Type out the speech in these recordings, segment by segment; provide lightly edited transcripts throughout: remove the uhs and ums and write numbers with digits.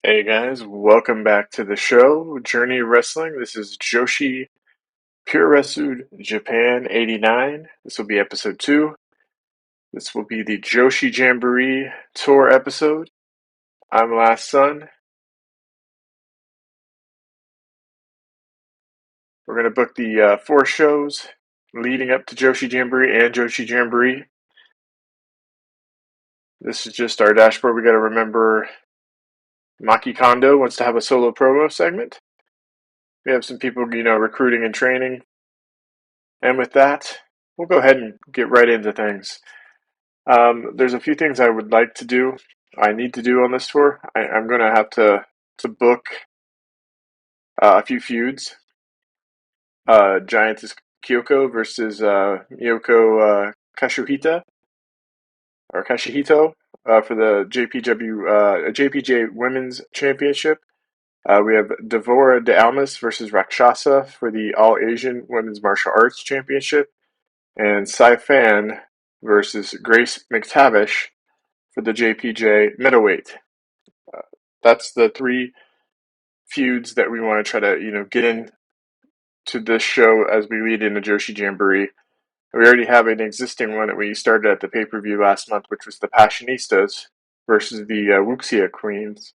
Hey guys, welcome back to the show, Journey Wrestling. This is Joshi, Puroresu Japan 89. This will be episode 2. This will be the Joshi Jamboree Tour episode. I'm Last Son. We're going to book the 4 shows leading up to Joshi Jamboree and Joshi Jamboree. This is just our dashboard. We got to remember Maki Kondo wants to have a solo promo segment. We have some people, recruiting and training. And with that, we'll go ahead and get right into things. There's a few things I would like to do. I need to do on this tour. I'm going to have to book a few feuds. Giantess Kyoko versus Miyoko Kashuhita or Kashihito for the JPJ Women's Championship. We have Devora de Almas versus Rakshasa for the All Asian Women's Martial Arts Championship, and Saifan versus Grace McTavish for the JPJ middleweight. That's the 3 feuds that we want to try to, get in to this show as we lead into Joshi Jamboree. We already have an existing one that we started at the pay-per-view last month, which was the Passionistas versus the Wuxia Queens.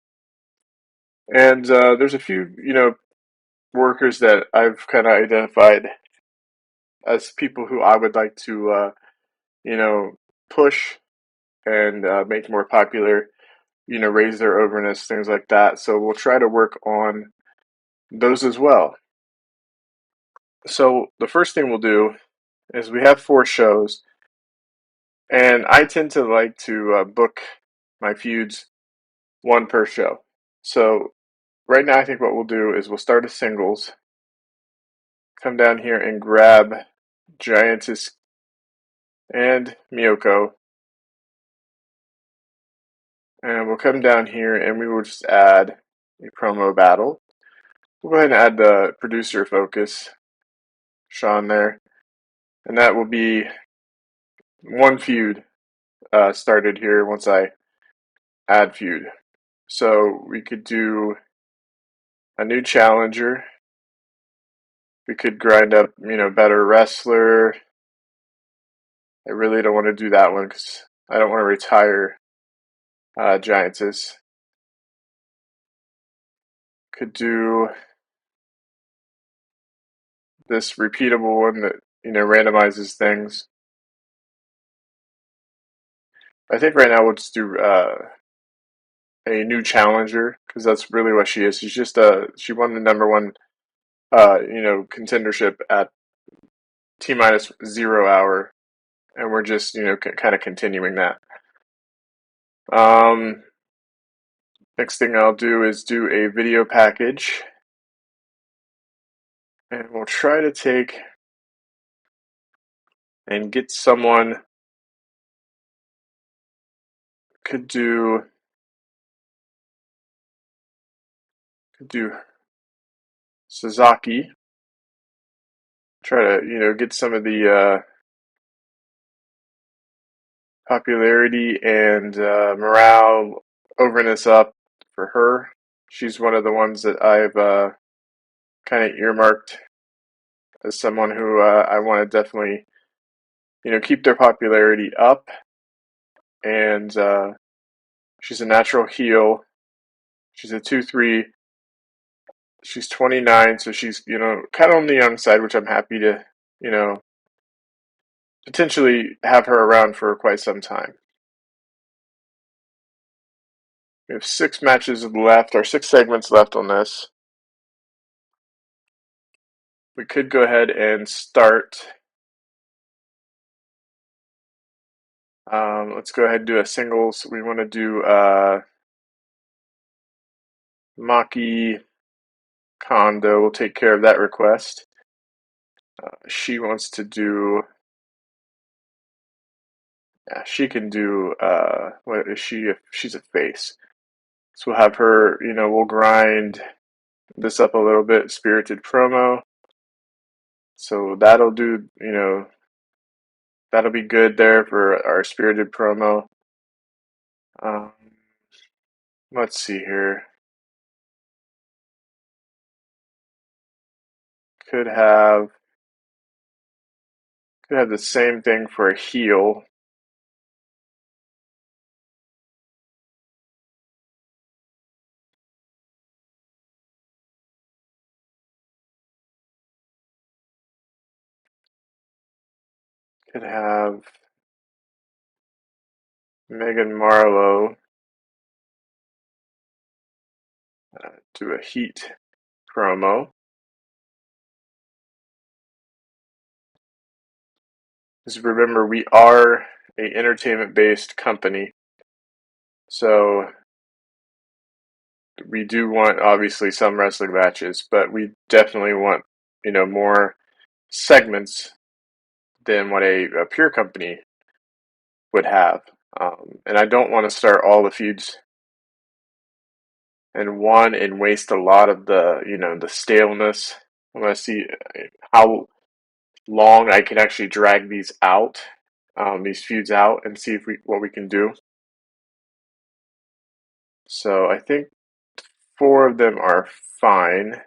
And there's a few, workers that I've kind of identified as people who I would like to, push and make more popular, raise their overness, things like that. So we'll try to work on those as well. So the first thing we'll do is we have 4 shows, and I tend to like to book my feuds 1 per show. So right now I think what we'll do is we'll start a singles, come down here and grab Giantess and Miyoko, and we'll come down here and we will just add a promo battle. We'll go ahead and add the producer focus, Sean, there, and that will be 1 feud started here once I add feud. So we could do a new challenger. We could grind up, better wrestler. I really don't want to do that one because I don't want to retire Giantess. Could do this repeatable one that, randomizes things. I think right now we'll just do a new challenger because that's really what she is. She's just she won the number 1 contendership at T-minus 0 hour, and we're just, kind of continuing that. Next thing I'll do is do a video package, and we'll try to take and get someone. Could do Sasaki. Try to, get some of the popularity and morale overness up for her. She's one of the ones that I've kind of earmarked as someone who I want to definitely, keep their popularity up. And she's a natural heel. She's a 2-3. She's 29, so she's, kind of on the young side, which I'm happy to, potentially have her around for quite some time. We have 6 matches left, or 6 segments left on this. We could go ahead and start. Let's go ahead and do a singles. We want to do Maki Kondo. We'll take care of that request. She wants to do. Yeah, she can do. What is she? She's a face. So we'll have her. We'll grind this up a little bit. Spirited promo. So that'll do. That'll be good there for our spirited promo. Um, let's see here. Could have the same thing for a heel. Could have Megan Marlowe do a Heat promo. Just remember, we are a entertainment-based company, so we do want obviously some wrestling matches, but we definitely want more segments than what a pure company would have. And I don't want to start all the feuds in one and waste a lot of the staleness. I want to see how long I can actually drag these feuds out, and see if what we can do. So I think four of them are fine.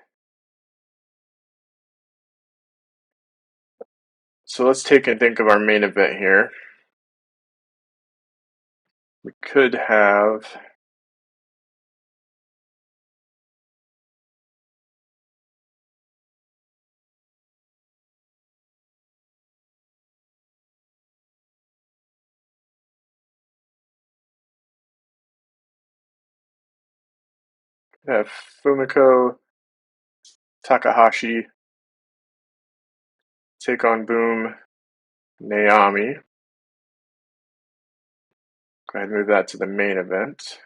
So let's take and think of our main event here. We could have Fumiko Takahashi take on Boom Naomi. Go ahead and move that to the main event.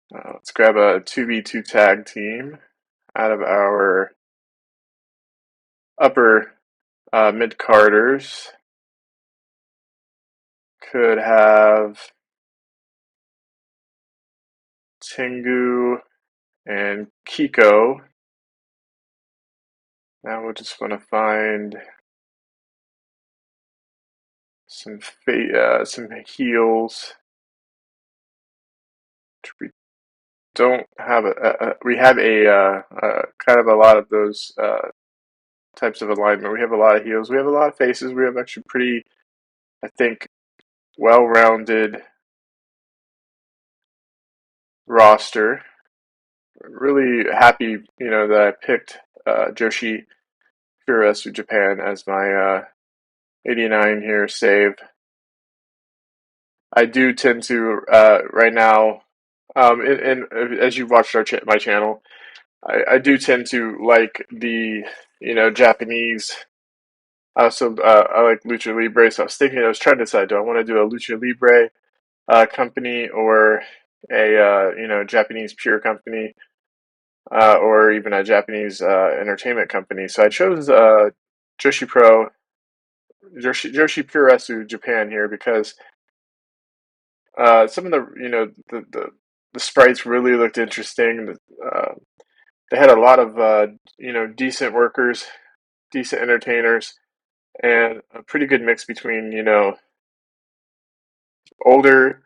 Let's grab a 2v2 tag team out of our upper mid-carders. Could have Tengu and Kiko. Now we'll just want to find some heels. We don't have we have a kind of a lot of those types of alignment. We have a lot of heels. We have a lot of faces. We have actually pretty, I think, well-rounded roster. Really happy, that I picked Joshi Puroresu Japan as my 89 here save. I do tend to right now, and as you've watched my channel, I do tend to like the Japanese. I like Lucha Libre, so I was trying to decide, do I want to do a Lucha Libre company, or a Japanese pure company, or even a Japanese entertainment company. So I chose Joshi Joshi Puroresu Japan here, because some of the sprites really looked interesting. They had a lot of decent workers, decent entertainers, and a pretty good mix between older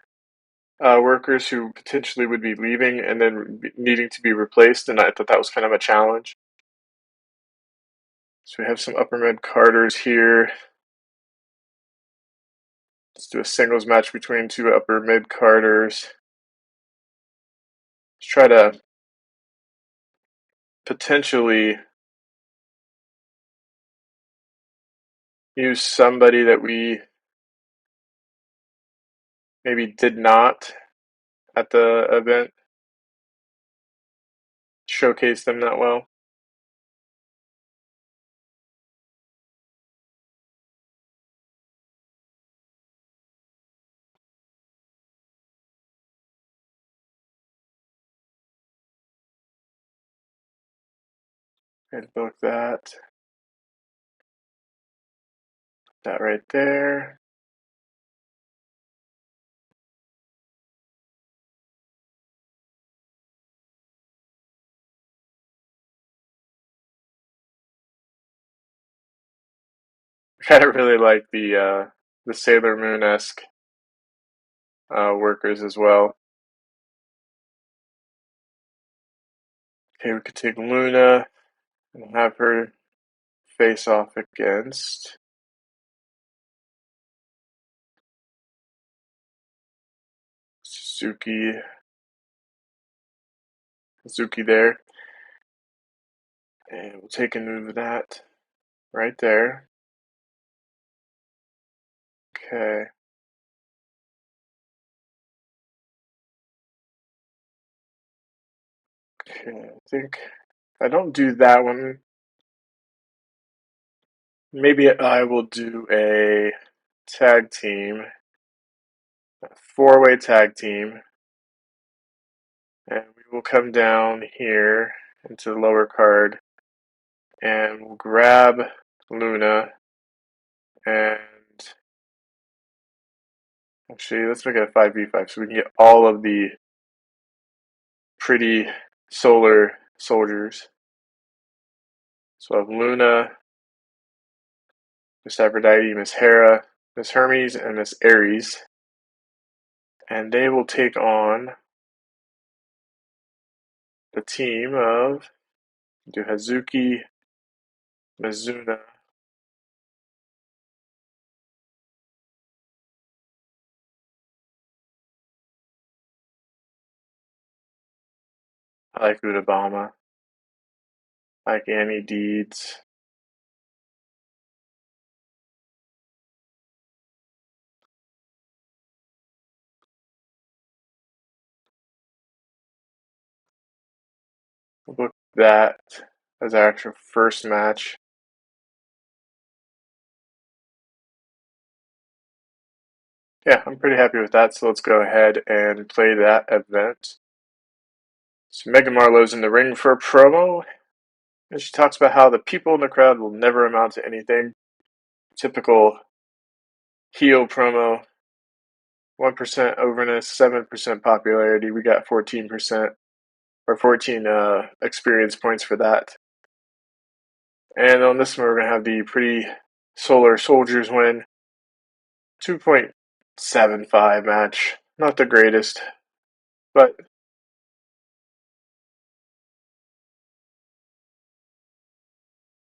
workers who potentially would be leaving and then needing to be replaced, and I thought that was kind of a challenge. So we have some upper mid carders here. Let's do a singles match between two upper mid carders. Let's try to potentially use somebody that we maybe did not at the event, showcase them that well. And book that right there. I kind of really like the Sailor Moon-esque workers as well. Okay, we could take Luna and have her face off against Suzuki. Suzuki there. And we'll take a move of that right there. Okay. Okay, I think if I don't do that one, maybe I will do a tag team, a four-way tag team, and we will come down here into the lower card and we'll grab Luna and actually let's make it a 5v5 so we can get all of the pretty solar soldiers. So I have Luna, Miss Aphrodite, Miss Hera, Miss Hermes, and Miss Ares. And they will take on the team of do Hazuki, Mizuna, I like Udabama, I like Annie Deeds. We'll book that as our actual first match. Yeah, I'm pretty happy with that. So let's go ahead and play that event. So Megan Marlowe's in the ring for a promo, and she talks about how the people in the crowd will never amount to anything. Typical heel promo. 1% overness, 7% popularity. We got 14% or 14 experience points for that. And on this one, we're going to have the pretty Solar Soldiers win. 2.75 match. Not the greatest, but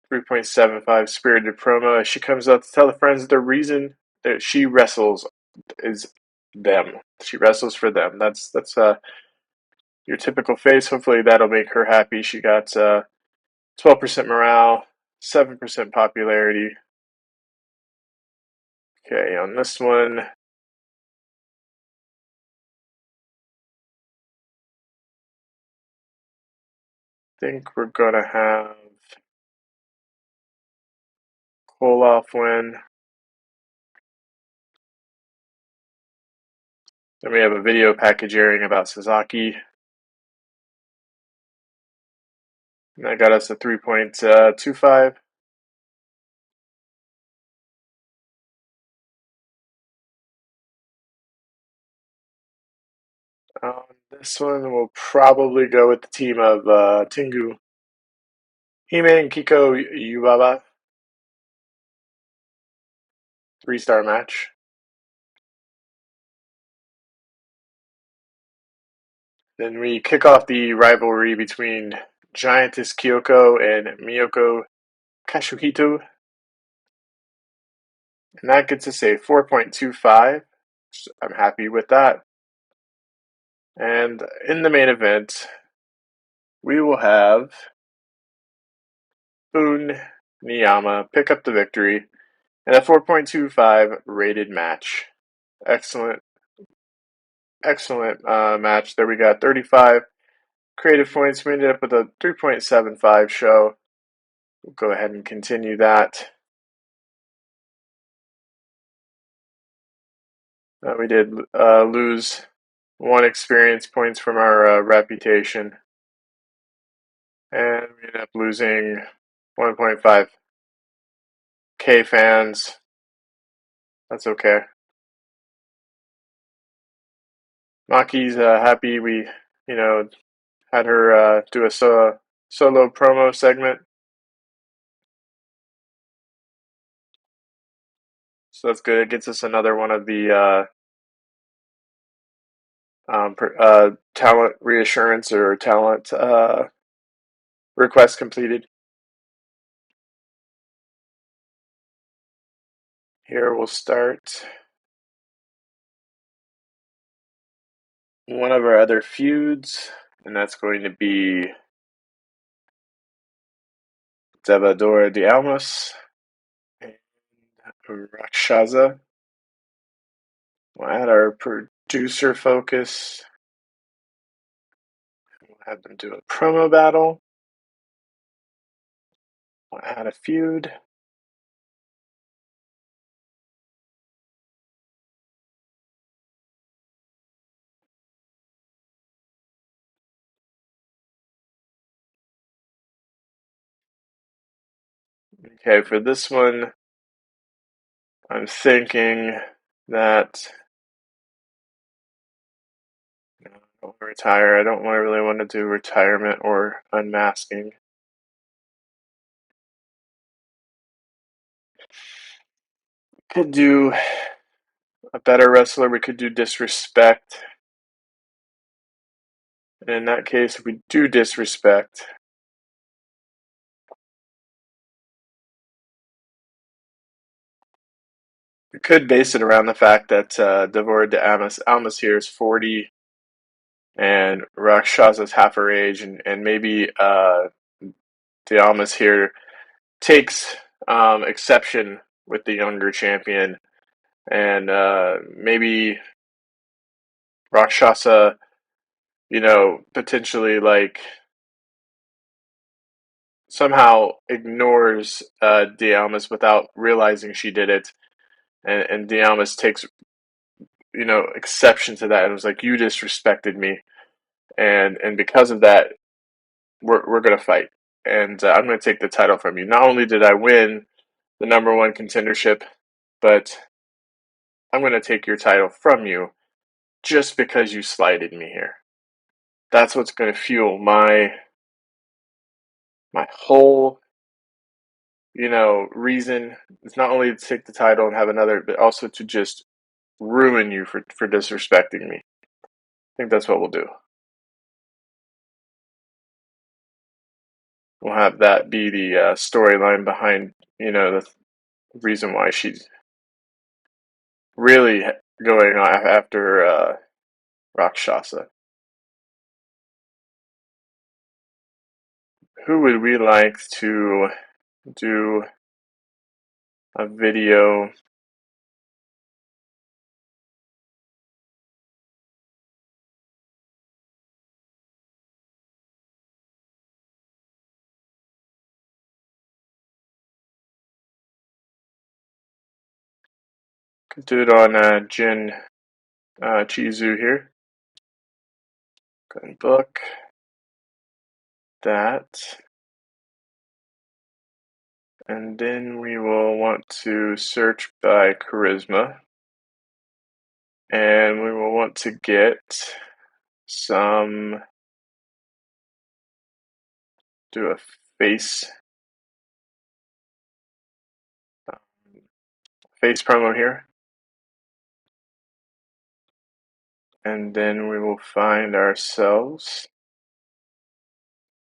3.75 spirited promo as she comes out to tell the friends that the reason that she wrestles is them. She wrestles for them. That's your typical face. Hopefully that'll make her happy. She got 12% morale, 7% popularity. Okay, on this one, I think we're gonna have Koloff win. Then we have a video package airing about Sasaki. And that got us a 3.25. On this one, we'll probably go with the team of Tengu, Hime, and Kiko Yubaba. 3-star match. Then we kick off the rivalry between Giantess Kyoko and Miyoko Kashuhito. And that gets us a 4.25. I'm happy with that. And in the main event, we will have Boone Niyama pick up the victory in a 4.25 rated match. Excellent, excellent match. There we got 35 creative points. We ended up with a 3.75 show. We'll go ahead and continue that. We did lose 1 experience points from our reputation. And we ended up losing 1.5 K fans. That's okay. Maki's happy we, had her do a solo promo segment. So that's good. It gets us another one of the talent reassurance or talent Request completed. Here we'll start one of our other feuds, and that's going to be Devadora de Almas and Rakshaza. We'll add our producer focus. We'll have them do a promo battle. We'll add a feud. Okay, for this one, I'm thinking that I don't want to retire. I don't really want to do retirement or unmasking. Could do a better wrestler. We could do disrespect. And in that case, if we do disrespect, we could base it around the fact that Devora de Almas here is 40 and Rakshasa's half her age, and maybe de Almas here takes exception with the younger champion, and maybe Rakshasa, potentially like somehow ignores de Almas without realizing she did it, and de Almas takes exception to that and was like, "You disrespected me," and because of that, we're gonna fight, and I'm gonna take the title from you. Not only did I win the number one contendership, but I'm gonna take your title from you just because you slighted me here. That's what's gonna fuel my whole reason. It's not only to take the title and have another, but also to just ruin you for disrespecting me. I think that's what we'll do. We'll have that be the storyline behind the reason why she's really going after Rakshasa. Who would we like to do a video? Could do it on Jin Chizu here. Go ahead and book that. And then we will want to search by charisma. And we will want to get do a face promo here. And then we will find ourselves.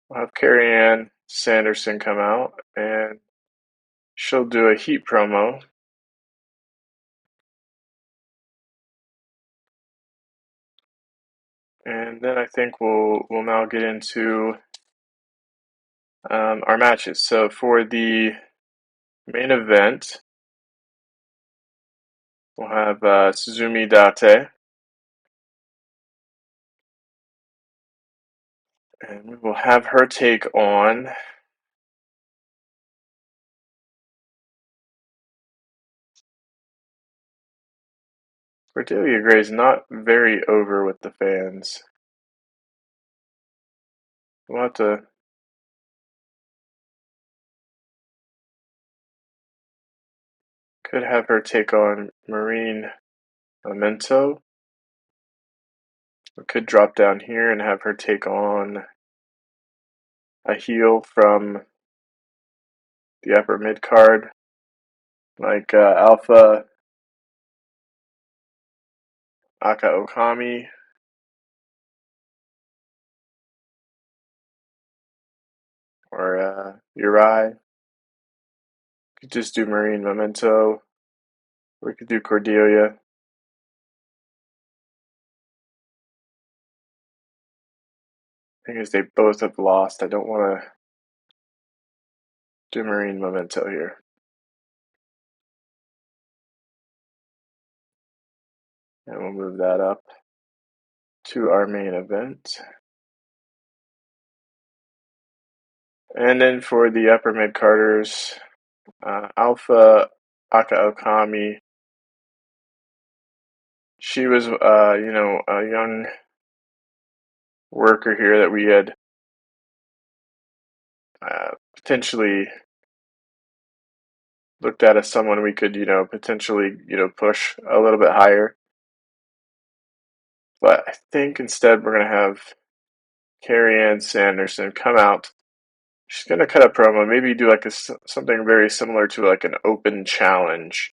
We'll have Carrie Ann Sanderson come out, and she'll do a heat promo. And then I think we'll now get into our matches. So for the main event, we'll have Suzumi Date, and we will have her take on Cordelia Gray's not very over with the fans. We'll have to could have her take on Marine Memento. We could drop down here and have her take on a heel from the upper mid card, like Alpha Aka Okami. or Uri. Could just do Marine Memento. We could do Cordelia. Thing is, they both have lost. I don't want to do Marine Memento here. And we'll move that up to our main event. And then for the upper mid carders, Alpha Akaokami. She was, a young worker here that we had potentially looked at as someone we could, potentially, push a little bit higher. But I think instead we're going to have Carrie Ann Sanderson come out. She's going to cut a promo, maybe do like something very similar to like an open challenge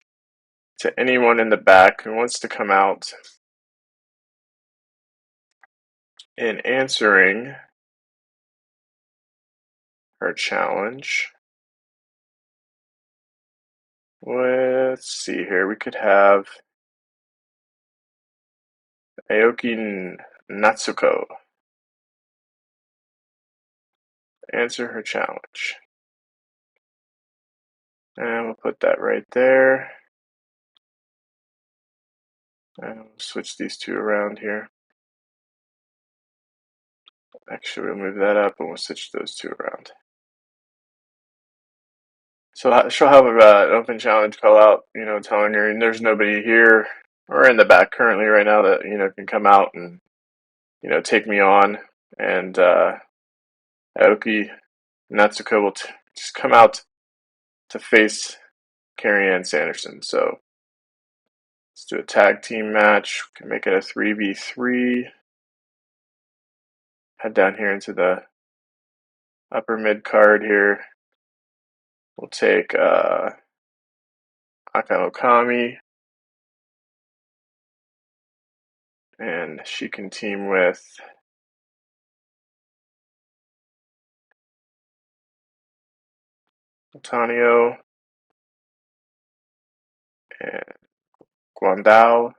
to anyone in the back who wants to come out and answering her challenge. Let's see here. We could have Aoki Natsuko answer her challenge. And we'll put that right there. And we'll switch these two around here. Actually, we'll move that up and we'll switch those two around. So she'll have an open challenge call out, telling her, and there's nobody here or in the back currently right now that, can come out and, take me on. And Aoki Natsuko will just come out to face Carrie Ann Sanderson. So let's do a tag team match. We can make it a 3v3. Head down here into the upper mid card here. We'll take Akaokami, and she can team with Otanio and Guandao.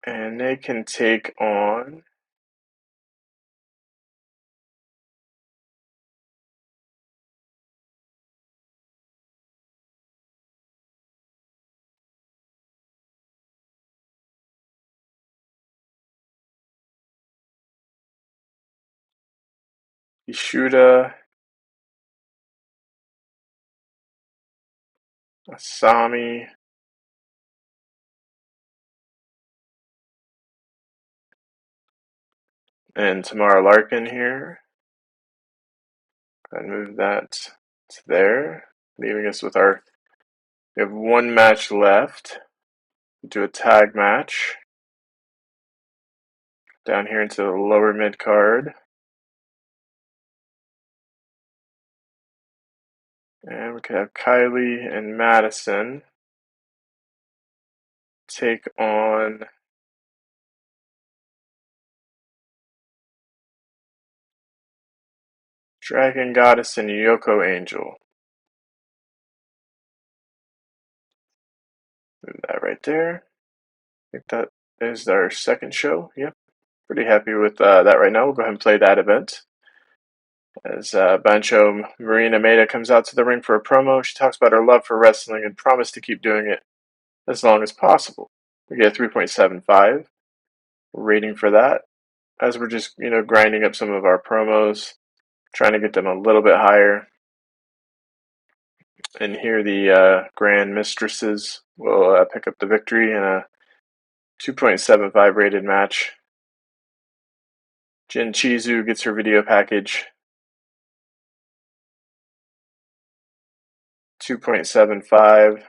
And they can take on Ishuda, Asami, and Tamara Larkin here. And move that to there, leaving us with we have one match left. Do a tag match down here into the lower mid card. And we could have Kylie and Madison take on Dragon Goddess and Yoko Angel. Move that right there. I think that is our second show. Yep. Pretty happy with that right now. We'll go ahead and play that event. As Bancho Marina Maeda comes out to the ring for a promo, she talks about her love for wrestling and promised to keep doing it as long as possible. We get a 3.75 rating for that, as we're just, grinding up some of our promos, trying to get them a little bit higher. And here the Grand Mistresses will pick up the victory in a 2.75 rated match. Jin Chizu gets her video package. 2.75.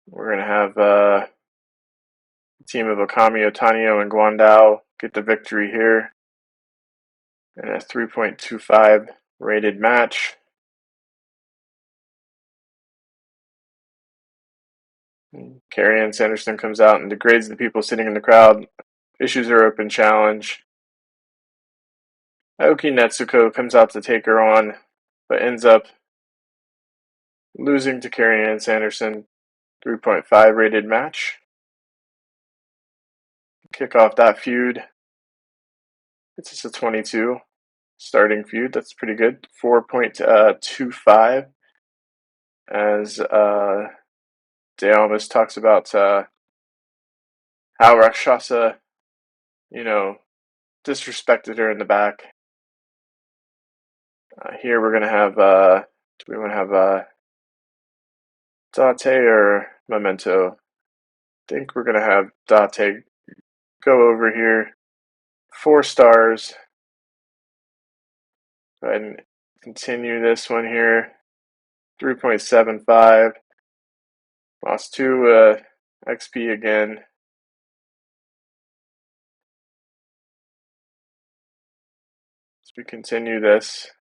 We're going to have a team of Okami, Otanio, and Guandao get the victory here in a 3.25 rated match. Carrie Ann Sanderson comes out and degrades the people sitting in the crowd, issues her open challenge. Aoki Netsuko comes out to take her on, but ends up losing to Carrie Ann Sanderson. 3.5 rated match. Kick off that feud. It's just a 22 starting feud. That's pretty good. 4.25 as Day almost talks about how Rakshasa, disrespected her in the back. Here we're gonna have. Do we want to have Date or Memento? I think we're gonna have Date go over here. 4 stars. Go ahead and continue this one here. 3.75. Lost 2 XP again. As we continue this.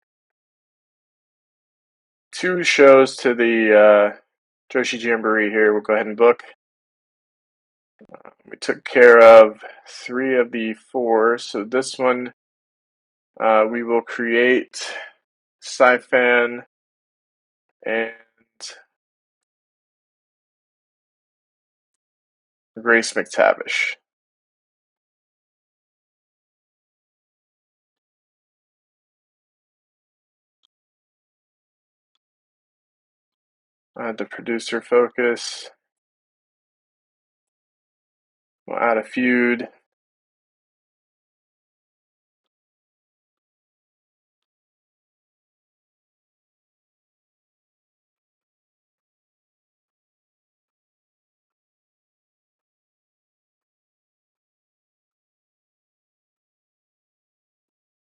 2 shows to the Joshi Jamboree here. We'll go ahead and book. We took care of 3 of the 4. So this one we will create Sci-Fan and Grace McTavish. Add the producer focus. We'll add a feud.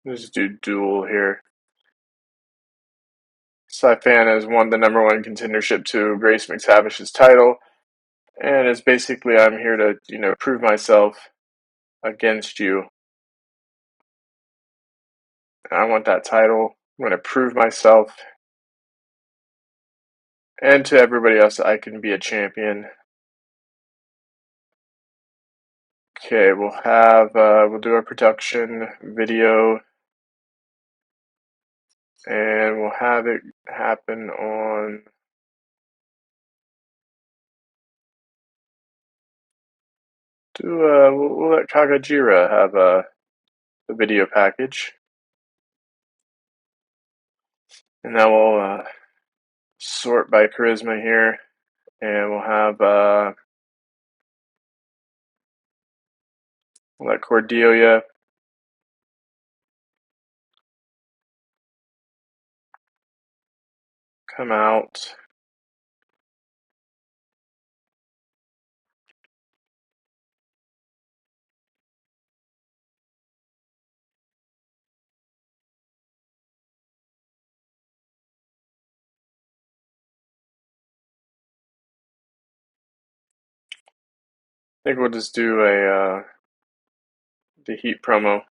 Let's do duel here. Sci-Fan has won the #1 contendership to Grace McTavish's title, and it's basically I'm here to prove myself against you. I want that title. I'm going to prove myself, and to everybody else, I can be a champion. Okay, we'll do our production video, and we'll have it happen on. We'll let Kagajira have the video package, and now we'll sort by charisma here, and we'll have we'll let Cordelia come out. I think we'll just do the Heat promo.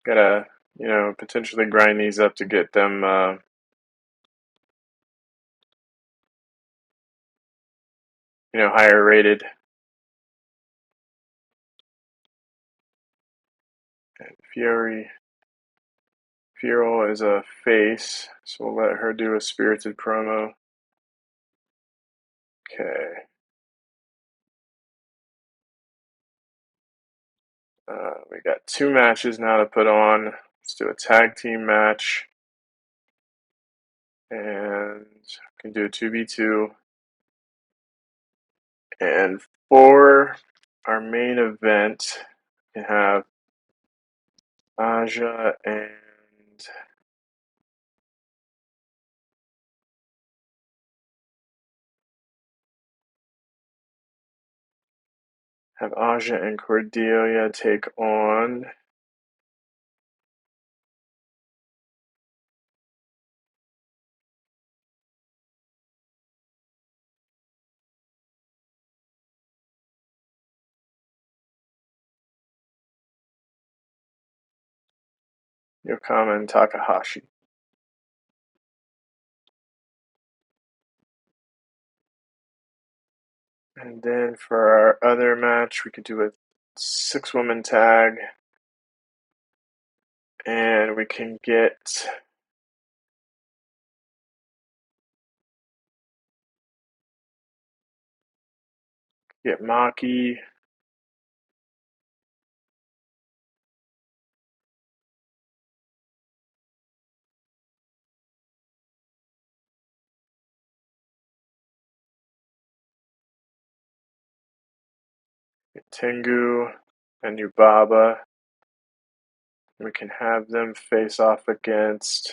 Gotta potentially grind these up to get them higher rated. And Fiorel is a face, so we'll let her do a spirited promo. Okay. We got 2 matches now to put on. Let's do a tag team match. And we can do a 2v2. And for our main event, we have Aja and Cordelia take on Yokama and Takahashi. And then for our other match, we could do a 6-woman tag. And we can get Maki. Tengu and Yubaba. We can have them face off against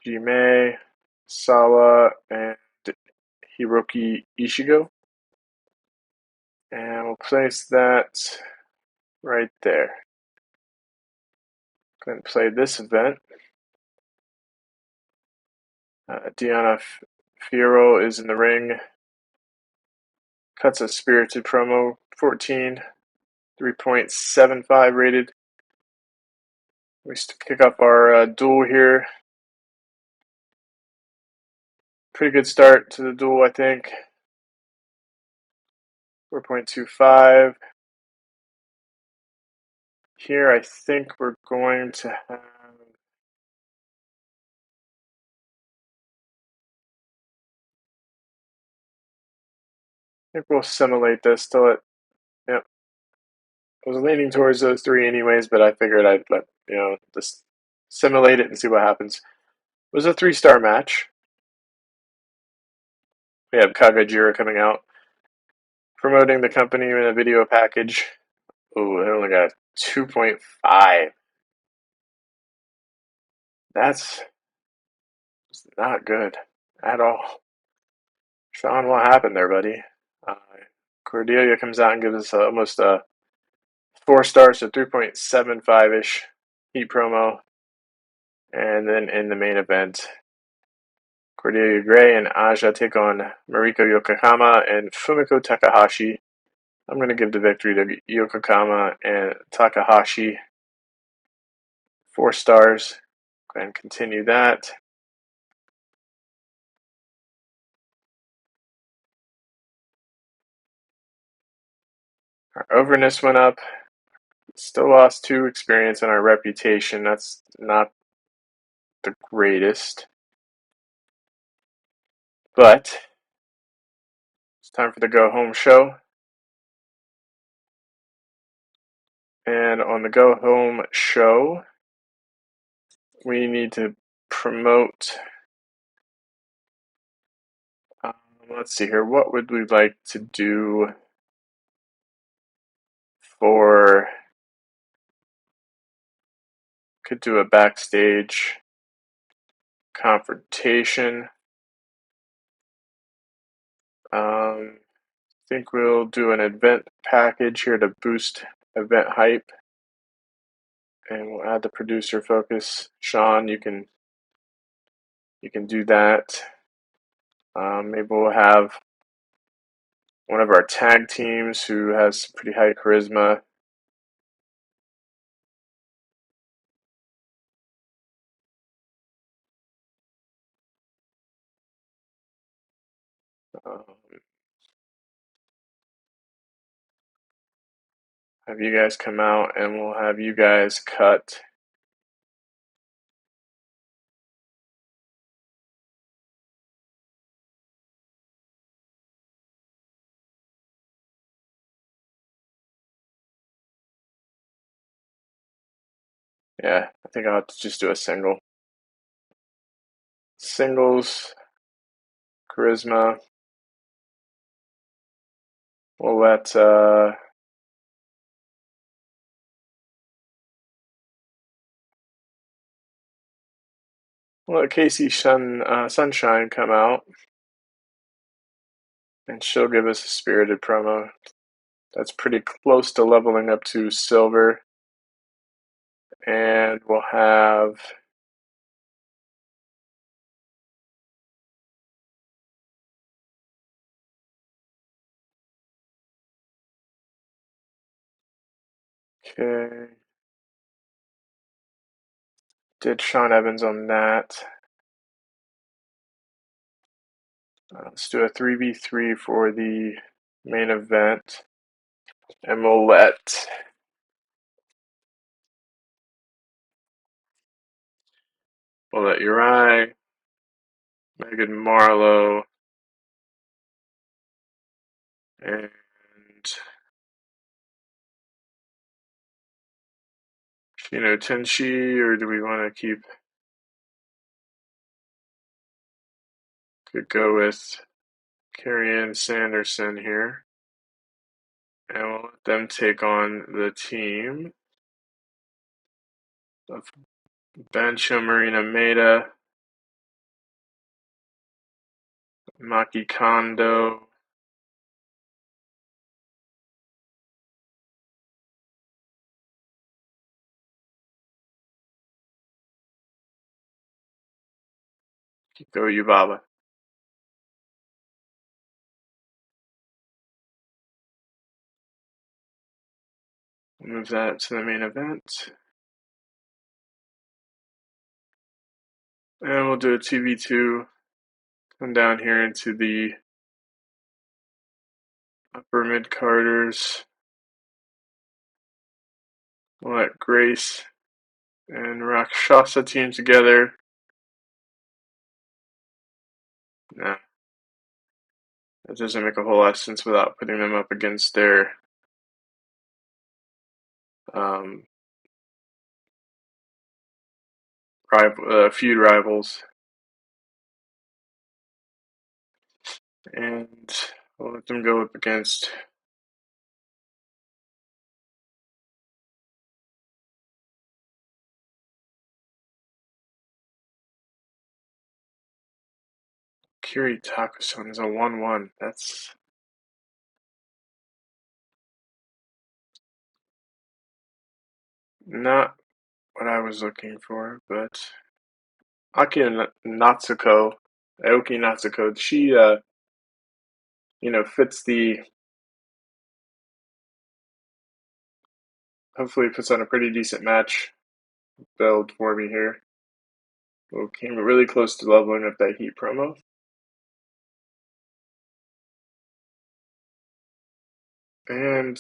Jime, Sawa, and Hiroki Ishigo. And we'll place that right there. Go ahead and play this event. Diana Fiero is in the ring. Cuts a spirited promo, 14, 3.75 rated. We kick off our duel here. Pretty good start to the duel, I think. 4.25. Here, I think we're going to have. I think we'll simulate this till it. Yep. I was leaning towards those three anyways, but I figured I'd let just simulate it and see what happens. It was a 3-star match. We have Kagajira coming out, promoting the company in a video package. Oh, it only got 2.5. That's not good at all. Sean, what happened there, buddy? Uh, Cordelia comes out and gives us almost a 4 stars, so 3.75-ish heat promo. And then in the main event, Cordelia Gray and Aja take on Mariko Yokohama and Fumiko Takahashi. I'm going to give the victory to Yokohama and Takahashi. 4 stars. Go ahead and continue that. Our overness went up. Still lost 2 experience and our reputation. That's not the greatest. But it's time for the go home show. And on the go home show, we need to promote. Let's see here. What would we like to do for? Could do a backstage confrontation. I think we'll do an event package here to boost event hype. And we'll add the producer focus. Sean, you can do that. Maybe we'll have one of our tag teams who has pretty high charisma. Have you guys come out and we'll have you guys cut. Yeah, I think I'll have to just do a single. Singles, charisma. We'll let Casey Sunshine come out, and she'll give us a spirited promo. That's pretty close to leveling up to silver. And we'll have okay. Did Sean Evans on that. Let's do a 3v3 for the main event. And we'll let Uri, Megan Marlowe, and Shino Tenshi, or do we want to could go with Carrie Ann Sanderson here. And we'll let them take on the team of Bancho Marina Maeda, Maki Kondo, Kiko Yubaba. Move that to the main event. And we'll do a 2v2. Come down here into the upper mid-carders. We'll let Grace and Rakshasa team together. Nah, that doesn't make a whole lot of sense without putting them up against their um, feud rivals. And we'll let them go up against Kiri Takuson is a 1-1. That's not what I was looking for, but Aki Natsuko, Aoki Natsuko, she fits the hopefully puts on a pretty decent match build for me here. We came really close to leveling up that Heat promo. And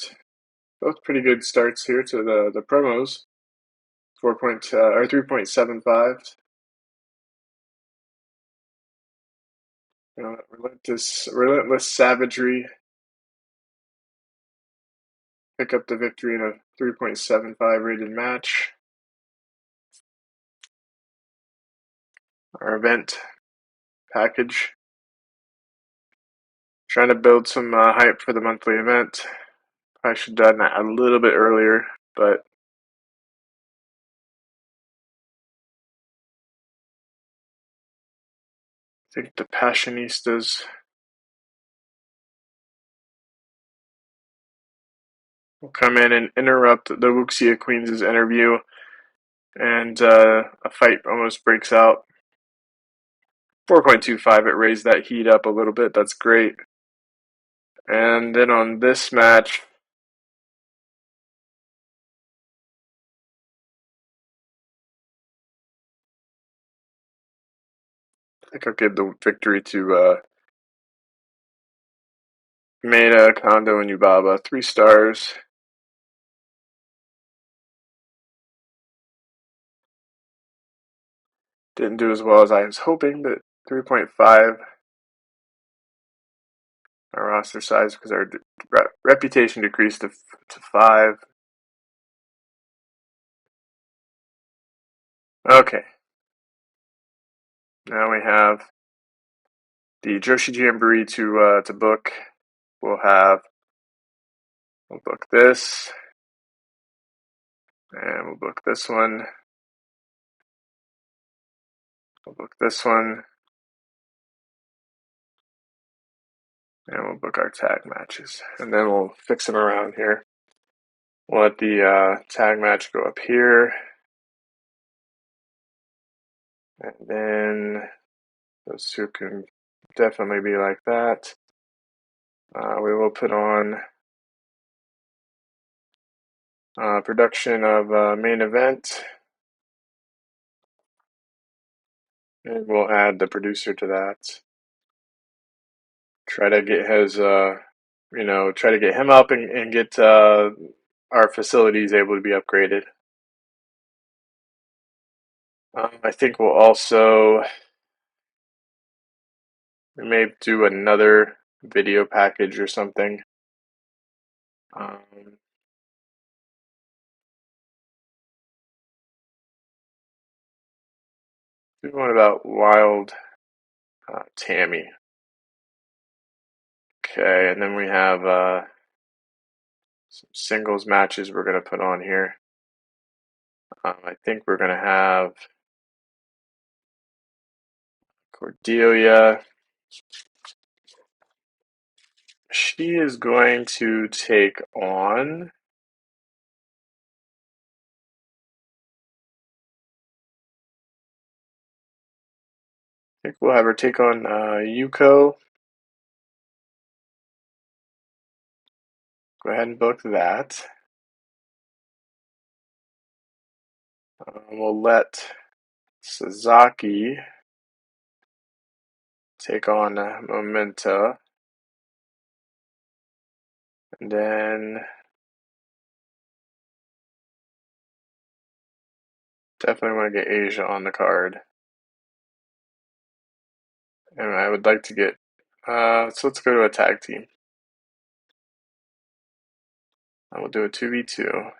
both pretty good starts here to the promos. 3.75. Relentless savagery pick up the victory in a 3.75 rated match. Our event package. Trying to build some hype for the monthly event. I should have done that a little bit earlier, but I think the Passionistas will come in and interrupt the Wuxia Queens' interview, and a fight almost breaks out. 4.25, it raised that heat up a little bit. That's great. And then on this match, I think I'll give the victory to Maeda, Kondo, and Yubaba. 3 stars. Didn't do as well as I was hoping, but 3.5. Our roster size because our reputation decreased to 5. Okay. Now we have the Joshi Jamboree to book. We'll book this, and we'll book this one. We'll book this one, and we'll book our tag matches, and then we'll fix them around here. We'll let the tag match go up here, and then those two can definitely be like that. We will put on production of main event, and we'll add the producer to that. Try to get his, try to get him up and get our facilities able to be upgraded. I think we may do another video package or something. Um, do one about Wild Tammy. Okay, and then we have some singles matches we're going to put on here. I think we're going to have Cordelia. She is going to take on. I think we'll have her take on Yuko. Go ahead and book that. We'll let Sasaki take on Momenta. And then definitely want to get Asia on the card. And I would like to get, so let's go to a tag team. And we'll do a 2v2.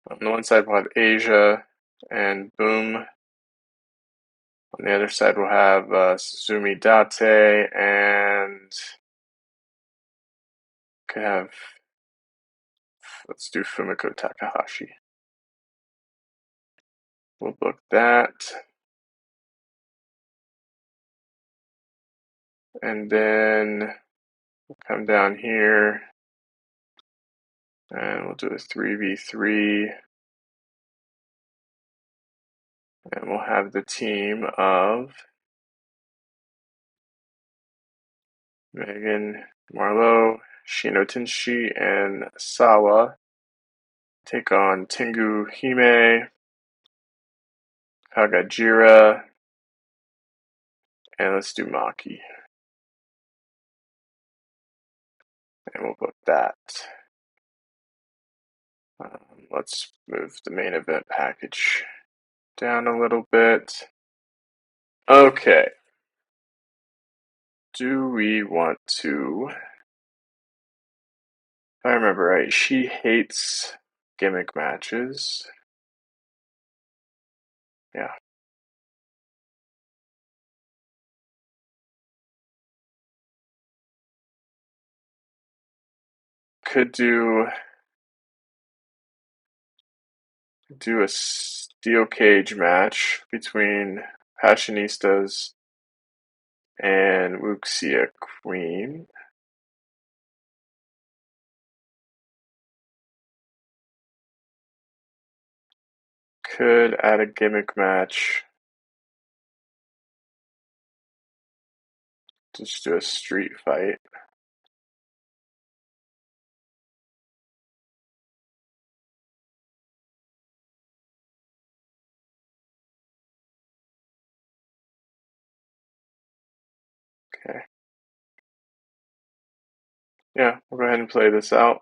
On the one side, we'll have Asia and Boom. On the other side, we'll have Suzumi Date and could have, let's do Fumiko Takahashi. We'll book that. And then we'll come down here and we'll do a 3v3. And we'll have the team of Megan Marlowe, Shino Tenshi, and Sawa take on Tengu Hime, Kagajira, and let's do Maki. And we'll book that. Let's move the main event package down a little bit. Okay. Do we want to... If I remember right, she hates gimmick matches. Yeah. Could do a steel cage match between Passionistas and Wuxia Queen. Could add a gimmick match. Just do a street fight. Okay. Yeah, we'll go ahead and play this out.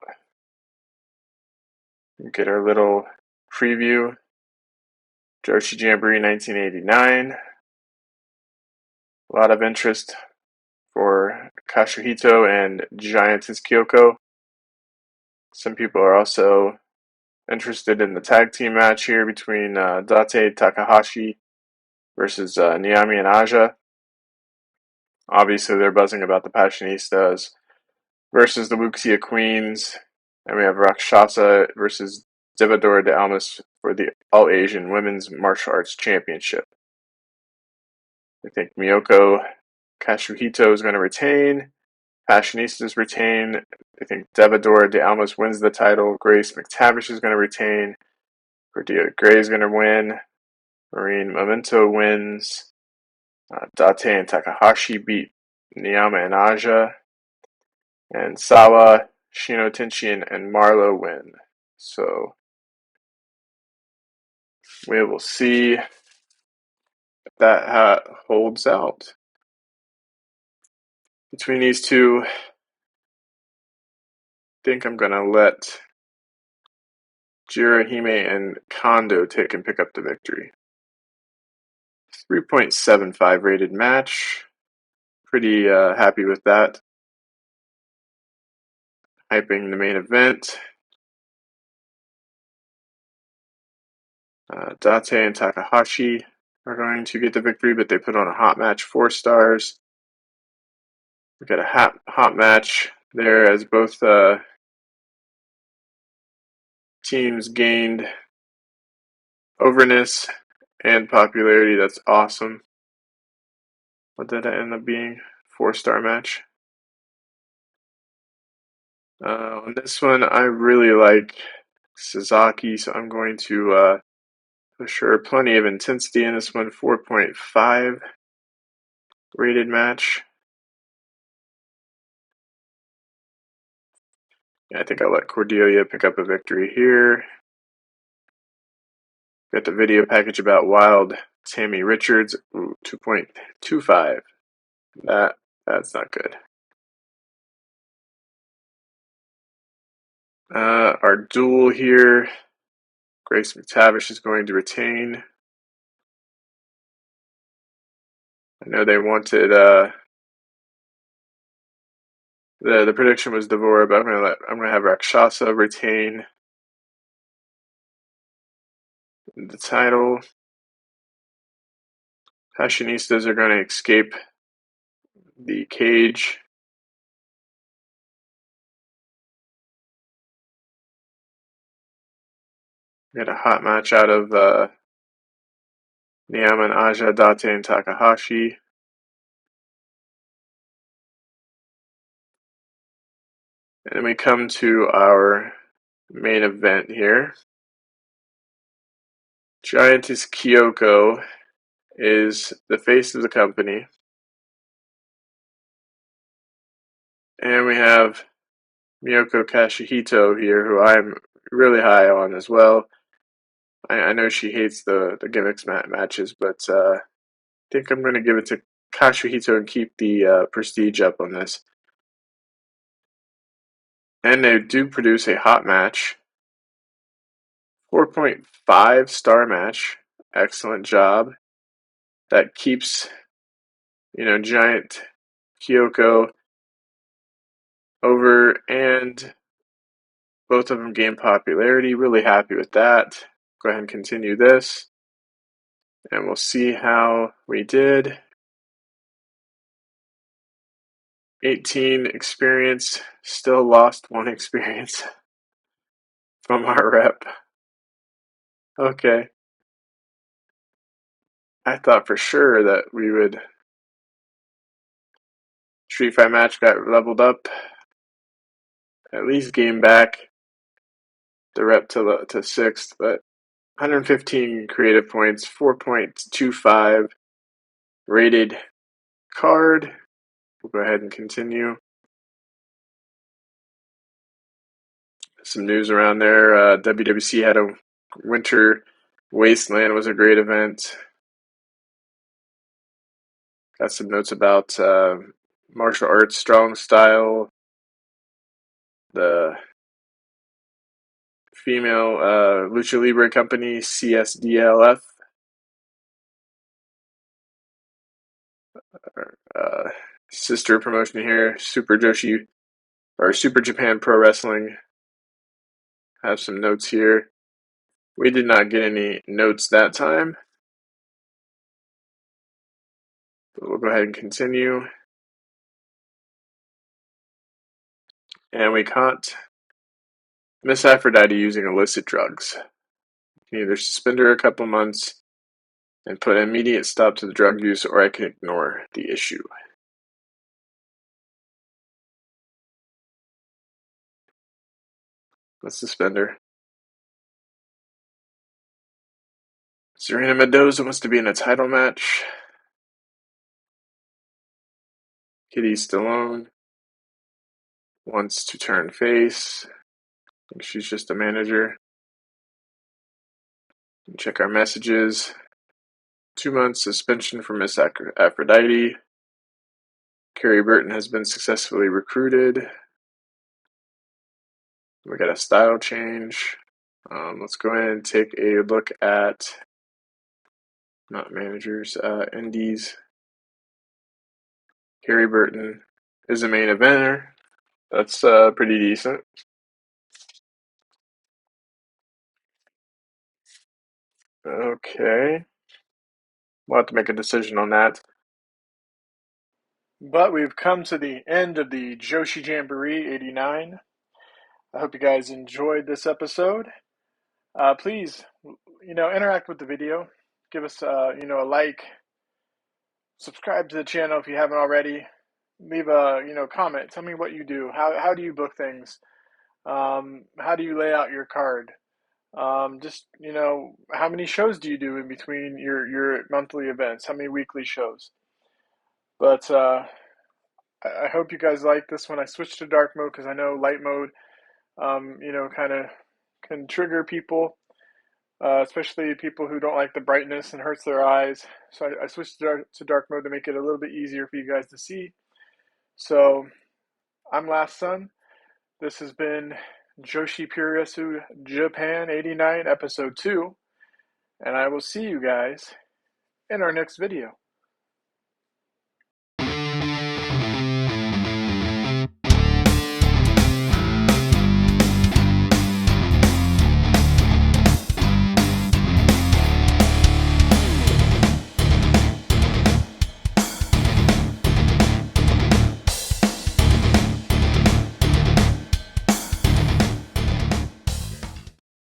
Get our little preview. Joshi Jamboree 1989. A lot of interest for Kashuhito and Giantess Kyoko. Some people are also interested in the tag team match here between Date Takahashi versus Niami and Aja. Obviously, they're buzzing about the Passionistas versus the Wuxia Queens. And we have Rakshasa versus Devadora de Almas for the All Asian Women's Martial Arts Championship. I think Miyoko Kashuhito is going to retain. Passionistas retain. I think Devadora de Almas wins the title. Grace McTavish is going to retain. Cordelia Gray is going to win. Marine Memento wins. Date and Takahashi beat Niyama and Aja. And Sawa, Shino Tenshi, and Marlowe win. So we will see if that holds out. Between these two, I think I'm going to let Jirahime and Kondo take and pick up the victory. 3.75 rated match. Pretty happy with that. Hyping the main event. Date and Takahashi are going to get the victory, but they put on a hot match, 4 stars. We got a hot match there as both teams gained overness and popularity. That's awesome. What did that end up being? 4-star match. On this one, I really like Sasaki, so I'm going to push her. Plenty of intensity in this one. 4.5 rated match. I think I'll let Cordelia pick up a victory here. Got the video package about Wild Tammy Richards. Ooh, 2.25. That's not good. Our duel here. Grace McTavish is going to retain. I know they wanted the prediction was Devora, but I'm gonna have Rakshasa retain the title. Fashionistas are going to escape the cage. We got a hot match out of Niyama and Aja, Date and Takahashi. And then we come to our main event here. Giantess Kyoko is the face of the company. And we have Miyoko Kashihito here, who I'm really high on as well. I know she hates the gimmicks matches, but I think I'm going to give it to Kashihito and keep the prestige up on this. And they do produce a hot match. 4.5 star match. Excellent job. That keeps, Giant Kyoko over, and both of them gain popularity. Really happy with that. Go ahead and continue this. And we'll see how we did. 18 experience. Still lost 1 experience from our rep. Okay. I thought for sure that we would. Street Fight match got leveled up. At least gain back the rep to 6th, but 115 creative points, 4.25 rated card. We'll go ahead and continue. Some news around there. WWC had a Winter Wasteland, was a great event. Got some notes about martial arts strong style, the female Lucha Libre company, CSDLF. Sister promotion here, Super Joshi, or Super Japan Pro Wrestling. Have some notes here. We did not get any notes that time, but we'll go ahead and continue. And we caught Miss Aphrodite using illicit drugs. You can either suspend her a couple months and put an immediate stop to the drug use, or I can ignore the issue. Let's suspend her. Serena Mendoza wants to be in a title match. Kitty Stallone wants to turn face. I think she's just a manager. Check our messages. 2 months suspension for Miss Aphrodite. Kerry Burton has been successfully recruited. We got a style change. Let's go ahead and take a look at not managers, indies. Kerry Burton is a main eventer. That's pretty decent. Okay. We'll have to make a decision on that. But we've come to the end of the Joshi Jamboree 89. I hope you guys enjoyed this episode. Please, interact with the video. Give us, a like. Subscribe to the channel if you haven't already. Leave a, comment. Tell me what you do. How do you book things? How do you lay out your card? Just, how many shows do you do in between your monthly events? How many weekly shows? But I hope you guys like this when I switch to dark mode because I know light mode, kind of can trigger people, especially people who don't like the brightness and hurts their eyes. So I switched to dark mode to make it a little bit easier for you guys to see. So I'm Last Son. This has been Joshi Puroresu Japan 89 episode 2. And I will see you guys in our next video.